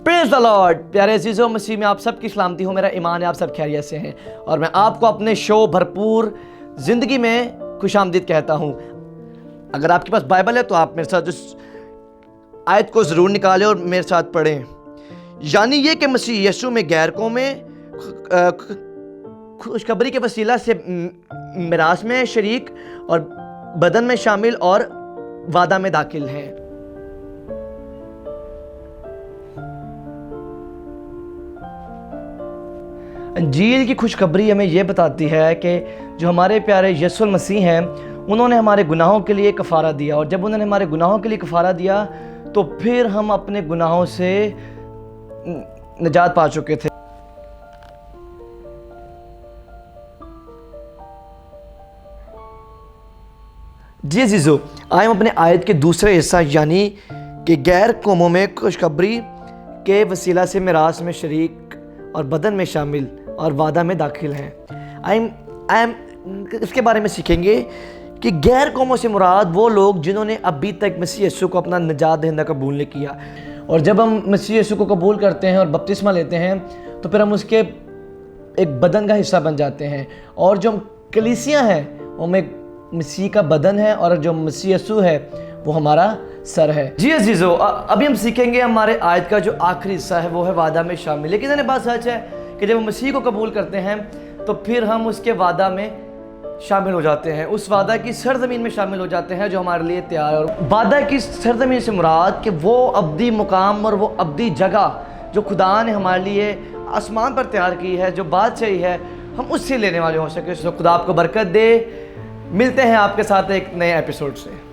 Praise the Lord. प्यारे अजीज़ों, मसीह में आप सबकी सलामती हो। मेरा ईमान है आप सब खैरियत से हैं और मैं आपको अपने शो भरपूर ज़िंदगी में खुशामदीद कहता हूँ। अगर आपके पास बाइबल है तो आप मेरे साथ उस आयत को ज़रूर निकालें और मेरे साथ पढ़ें। यानी ये कि मसीह यीशु में गैर कौमें खुशखबरी के वसीला से मिरास में शरीक और बदन में शामिल और वादा में दाखिल हैं। अंजील की खुशखबरी हमें यह बताती है कि जो हमारे प्यारे यीशु मसीह हैं, उन्होंने हमारे गुनाहों के लिए कफ़ारा दिया, और जब उन्होंने हमारे गुनाहों के लिए कफ़ारा दिया तो फिर हम अपने गुनाहों से निजात पा चुके थे। जी अजीज़ों, आए हम अपने आयत के दूसरे हिस्सा यानी कि गैर कौमों में खुशखबरी के वसीला से मिरास में शरीक और बदन में शामिल और वादा में दाखिल हैं। आई एम इसके बारे में सीखेंगे कि गैर कौमों से मुराद वो लोग जिन्होंने अभी तक मसीह यीशु को अपना निजात दहिंदा कबूल नहीं किया। और जब हम मसीह यीशु को कबूल करते हैं और बपतिस्मा लेते हैं तो फिर हम उसके एक बदन का हिस्सा बन जाते हैं, और जो कलीसिया हैं वो में मसीह का बदन है, और जो मसीह यीशु है वो हमारा सर है। जी अजीज़ों, अभी हम सीखेंगे हमारे आयत का जो आखिरी हिस्सा है वो है वादा में शामिल। लेकिन ये बात सच है कि जब हम मसीह को कबूल करते हैं तो फिर हम उसके वादा में शामिल हो जाते हैं, उस वादा की सरजमीन में शामिल हो जाते हैं जो हमारे लिए तैयार है। और वादा की सरजमीन से मुराद कि वो अब्दी मुकाम और वो अब्दी जगह जो खुदा ने हमारे लिए आसमान पर तैयार की है, जो बात सही है, हम उससे लेने वाले हो सके। तो खुदा आपको बरकत दे। मिलते हैं आपके साथ एक नए एपिसोड से।